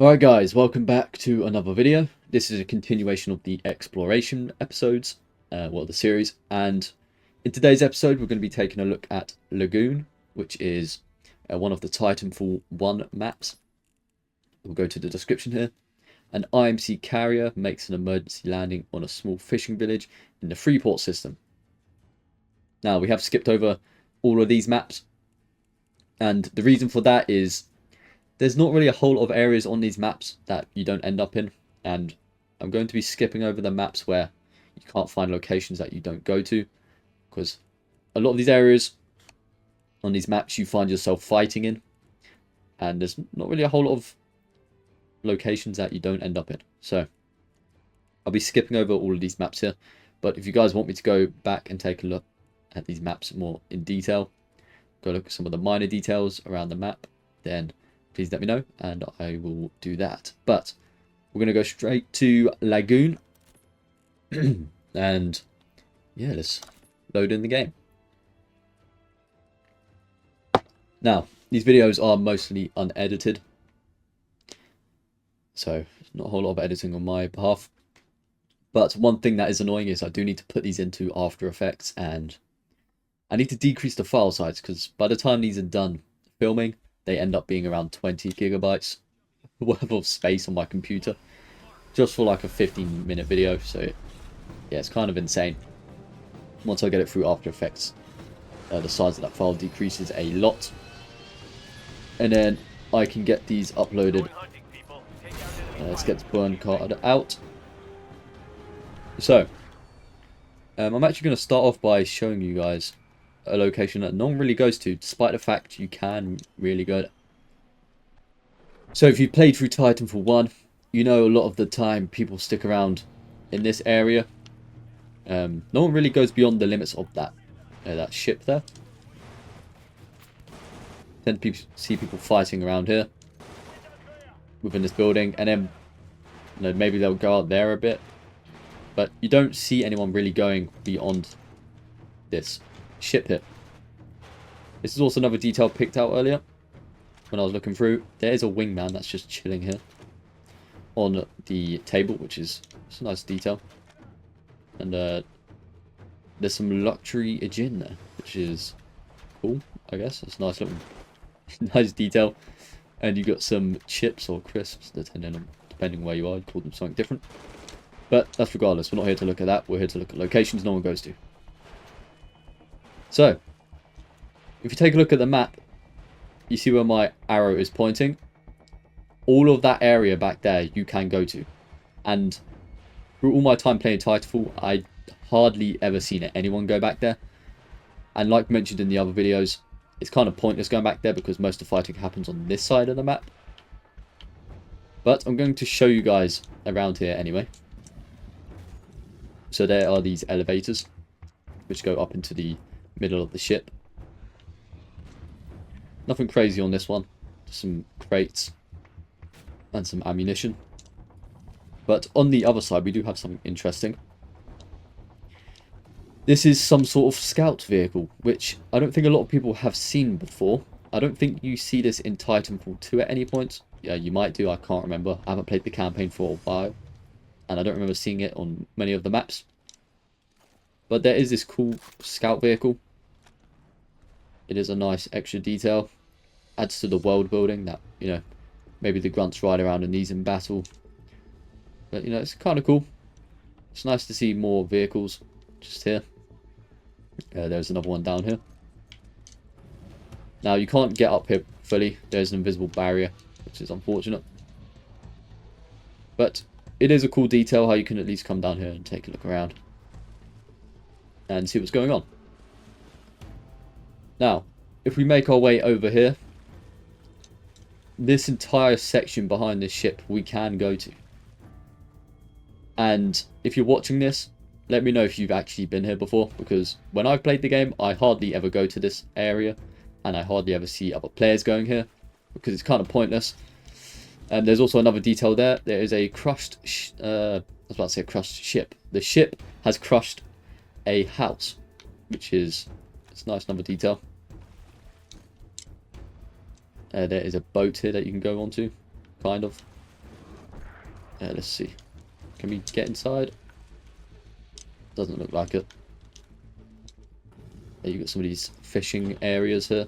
Alright guys, welcome back to another video. This is a continuation of the exploration episodes, the series, and in today's episode we're going to be taking a look at Lagoon, which is one of the Titanfall 1 maps. We'll go to the description here. An IMC carrier makes an emergency landing on a small fishing village in the Freeport system. Now, we have skipped over all of these maps, and the reason for that is there's not really a whole lot of areas on these maps that you don't end up in, and I'm going to be skipping over the maps where you can't find locations that you don't go to, because a lot of these areas on these maps you find yourself fighting in, and there's not really a whole lot of locations that you don't end up in. So I'll be skipping over all of these maps here, but if you guys want me to go back and take a look at these maps more in detail, go look at some of the minor details around the map, then please let me know and I will do that. But we're going to go straight to Lagoon. And yeah, let's load in the game. Now, these videos are mostly unedited, so not a whole lot of editing on my behalf. But one thing that is annoying is I do need to put these into After Effects, and I need to decrease the file size, because by the time these are done filming, they end up being around 20 gigabytes worth of space on my computer, just for like a 15-minute video. So yeah, it's kind of insane. Once I get it through After Effects, the size of that file decreases a lot, and then I can get these uploaded. Let's get the burn card out. So I'm actually going to start off by showing you guys a location that no one really goes to, despite the fact you can really go there. So if you've played through Titanfall 1, you know a lot of the time people stick around in this area. No one really goes beyond the limits of that ship there. Tend to see people fighting around here within this building, and then maybe they'll go out there a bit, but you don't see anyone really going beyond this ship here. This is also another detail picked out earlier when I was looking through. There is a wingman that's just chilling here on the table, which is a nice detail. And there's some luxury gin there, which is cool, I guess. It's nice looking, nice detail. And you got some chips or crisps, depending where you are, you call them something different. But that's regardless. We're not here to look at that. We're here to look at locations no one goes to. So, if you take a look at the map, you see where my arrow is pointing. All of that area back there you can go to. And through all my time playing Titanfall, I hardly ever seen anyone go back there. And like mentioned in the other videos, it's kind of pointless going back there because most of the fighting happens on this side of the map. But I'm going to show you guys around here anyway. So there are these elevators which go up into the middle of the ship. Nothing crazy on this one, just some crates and some ammunition. But on the other side we do have something interesting. This is some sort of scout vehicle, which I don't think a lot of people have seen before. I don't think you see this in Titanfall 2 at any point. Yeah, you might do, I can't remember. I haven't played the campaign for a while, and I don't remember seeing it on many of the maps. But there is this cool scout vehicle. It is a nice extra detail. Adds to the world building that, maybe the grunts ride around in these in battle. But, it's kind of cool. It's nice to see more vehicles just here. There's another one down here. Now, you can't get up here fully. There's an invisible barrier, which is unfortunate. But it is a cool detail how you can at least come down here and take a look around and see what's going on. Now, if we make our way over here, this entire section behind this ship we can go to. And if you're watching this, let me know if you've actually been here before, because when I've played the game, I hardly ever go to this area, and I hardly ever see other players going here, because it's kind of pointless. And there's also another detail there. There is a crushed, I was about to say a crushed ship. The ship has crushed a house, which is, it's nice, another detail. There is a boat here that you can go onto, kind of. Let's see. Can we get inside? Doesn't look like it. You've got some of these fishing areas here.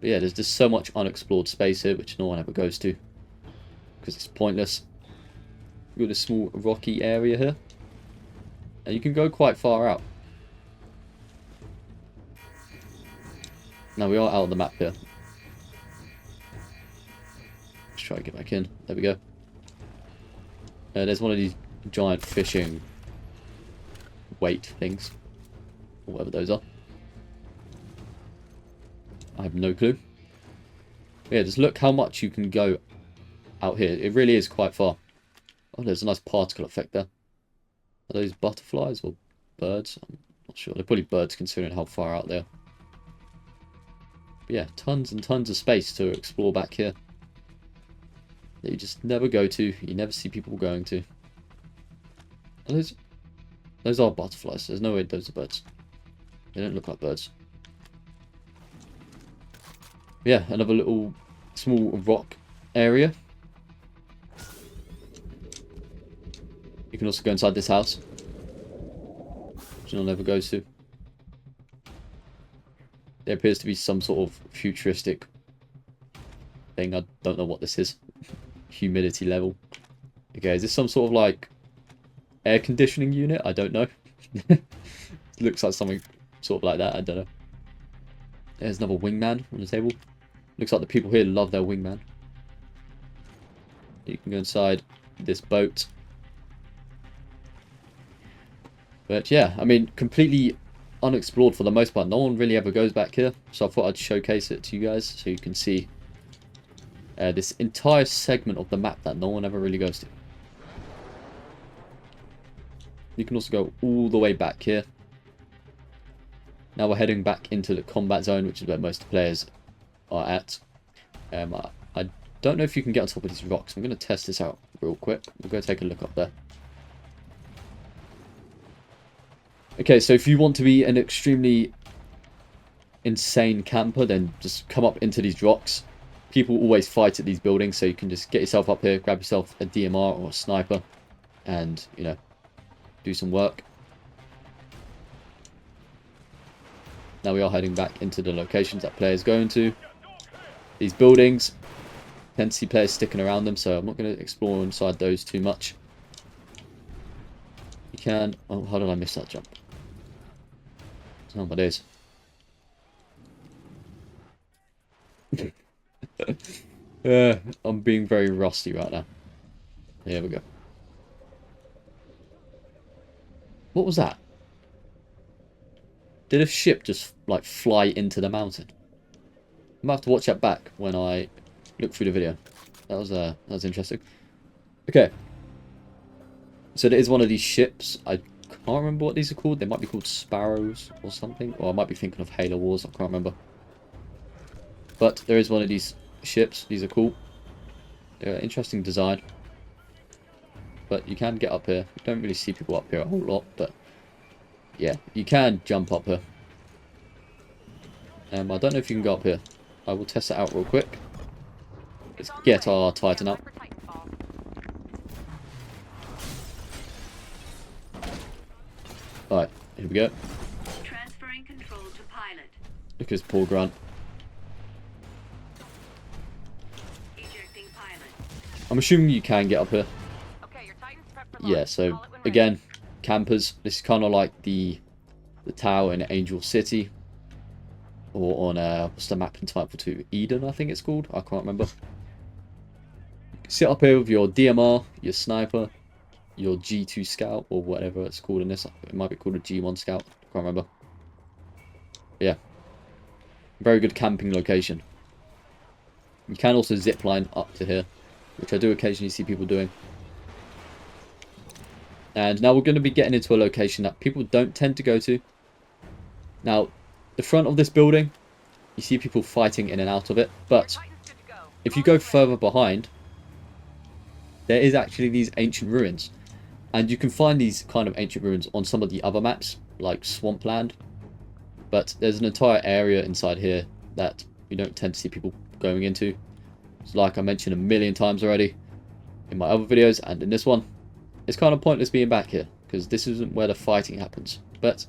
But yeah, there's just so much unexplored space here, which no one ever goes to. Because it's pointless. You've got a small rocky area here. And you can go quite far out. Now we are out of the map here. Let's try to get back in. There we go. There's one of these giant fishing weight things. Or whatever those are. I have no clue. But yeah, just look how much you can go out here. It really is quite far. Oh, there's a nice particle effect there. Are those butterflies or birds? I'm not sure. They're probably birds considering how far out they are. But yeah, tons and tons of space to explore back here. That you just never go to. You never see people going to. Are those are butterflies. There's no way those are birds. They don't look like birds. Yeah, another little small rock area. You can also go inside this house, which no one ever goes to. There appears to be some sort of futuristic thing. I don't know what this is. Humidity level. Okay, is this some sort of like air conditioning unit? I don't know. Looks like something sort of like that. I don't know. There's another wingman on the table. Looks like the people here love their wingman. You can go inside this boat. But yeah, I mean, completely unexplored for the most part. No one really ever goes back here. So I thought I'd showcase it to you guys so you can see this entire segment of the map that no one ever really goes to. You can also go all the way back here. Now we're heading back into the combat zone, which is where most players are at. I don't know if you can get on top of these rocks. I'm going to test this out real quick. We'll go take a look up there. Okay, so if you want to be an extremely insane camper, then just come up into these rocks. People always fight at these buildings, so you can just get yourself up here, grab yourself a DMR or a sniper, and, you know, do some work. Now we are heading back into the locations that players go into. These buildings, tend to see players sticking around them, so I'm not going to explore inside those too much. You can... Oh, how did I miss that jump? Oh my days. I'm being very rusty right now. Here we go. What was that? Did a ship just like fly into the mountain? I might have to watch that back when I look through the video. That was interesting. Okay. So there is one of these ships. I can't remember what these are called. They might be called Sparrows or something. Or I might be thinking of Halo Wars. I can't remember. But there is one of these ships. These are cool. They're interesting design. But you can get up here. You don't really see people up here a whole lot, but yeah, you can jump up here. I don't know if you can go up here. I will test it out real quick. Let's get our Titan up. Alright, here we go. Transferring control to pilot. Look at this poor grunt. Ejecting pilot. I'm assuming you can get up here. Okay, your Titan's prepped for launch. Yeah, so again, campers. This is kind of like the tower in Angel City. Or on, what's the map in Titanfall 2? Eden, I think it's called. I can't remember. You can sit up here with your DMR, your sniper, your G2 Scout, or whatever it's called in this. It might be called a G1 Scout. I can't remember. But yeah. Very good camping location. You can also zip line up to here, which I do occasionally see people doing. And now we're going to be getting into a location that people don't tend to go to. Now, the front of this building, you see people fighting in and out of it. But if you go further behind, there is actually these ancient ruins. And you can find these kind of ancient ruins on some of the other maps, like Swampland. But there's an entire area inside here that you don't tend to see people going into. It's like I mentioned a million times already. in my other videos and in this one, it's kind of pointless being back here because this isn't where the fighting happens. But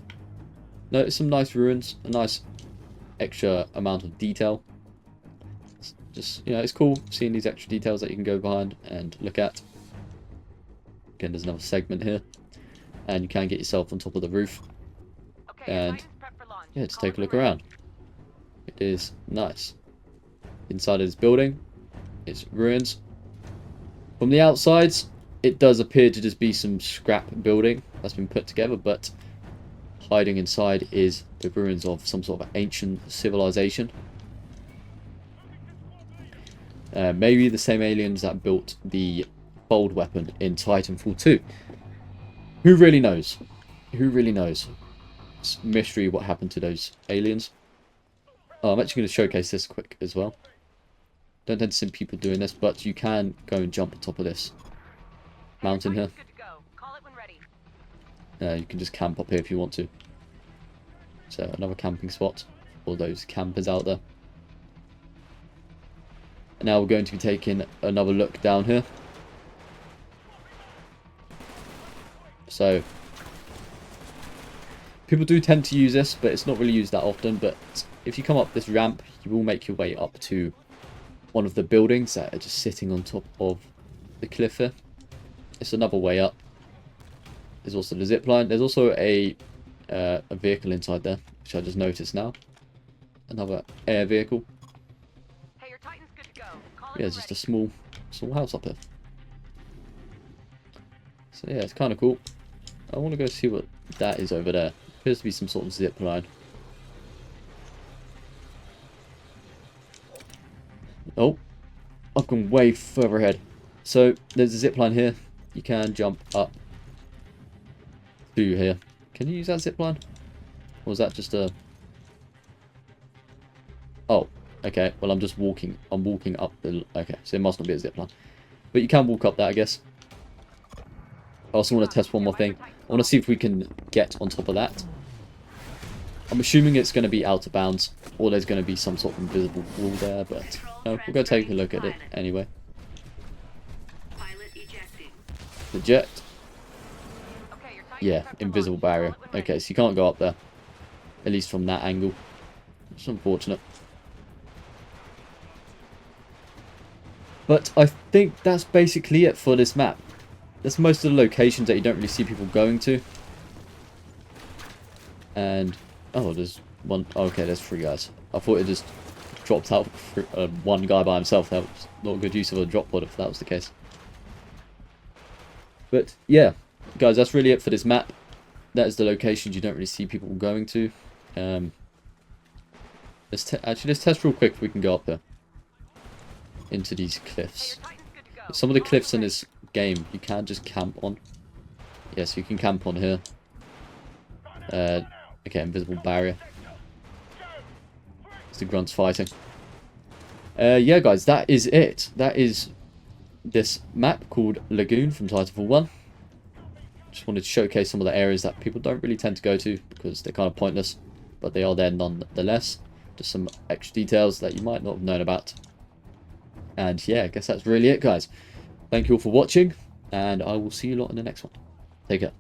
notice some nice ruins, a nice extra amount of detail. It's just, you know, it's cool seeing these extra details that you can go behind and look at. Again, there's another segment here, and you can get yourself on top of the roof and yeah, just take a look around. It is nice. Inside of this building, it's ruins. From the outsides, it does appear to just be some scrap building that's been put together, but hiding inside is the ruins of some sort of ancient civilization. Maybe the same aliens that built the fold weapon in Titanfall 2. Who really knows? Who really knows? It's a mystery what happened to those aliens. Oh, I'm actually going to showcase this quick as well. Don't tend to see people doing this, but you can go and jump on top of this mountain here. You can just camp up here if you want to. So another camping spot for all those campers out there. And now we're going to be taking another look down here. So people do tend to use this, but it's not really used that often. But if you come up this ramp, you will make your way up to one of the buildings that are just sitting on top of the cliff here. It's another way up. There's also the zip line. There's also a vehicle inside there, which I just noticed now. Another air vehicle. Hey, your Titan's good to go. Yeah, it's just a small house up here. So yeah, it's kind of cool. I want to go see what that is over there. Appears to be some sort of zip line. Oh, I've gone way further ahead. So there's a zip line here. You can jump up to here. Can you use that zip line? Or was that just a... Oh, okay. Well, I'm just walking. I'm walking up the... Okay, so it must not be a zip line. But you can walk up that, I guess. I also want to test one more thing. I want to see if we can get on top of that. I'm assuming it's going to be out of bounds, or there's going to be some sort of invisible wall there, but we'll go take a look at it anyway. Eject. Yeah, invisible barrier. Okay, so you can't go up there. At least from that angle. It's unfortunate. But I think that's basically it for this map. That's most of the locations that you don't really see people going to. And... oh, there's one... okay, there's 3 guys. I thought it just dropped out for, one guy by himself. That was not a good use of a drop pod if that was the case. But, yeah. Guys, that's really it for this map. That is the locations you don't really see people going to. Let's test real quick if we can go up there. Into these cliffs. Some of the cliffs in this game you can just camp on. Yes, you can camp on here. Okay, invisible barrier. It's the grunts fighting. Yeah, guys, that is it. That is this map called Lagoon from Titanfall 1. Just wanted to showcase some of the areas that people don't really tend to go to because they're kind of pointless, but they are there nonetheless. Just some extra details that you might not have known about. And yeah, I guess that's really it, guys. Thank you all for watching, and I will see you lot in the next one. Take care.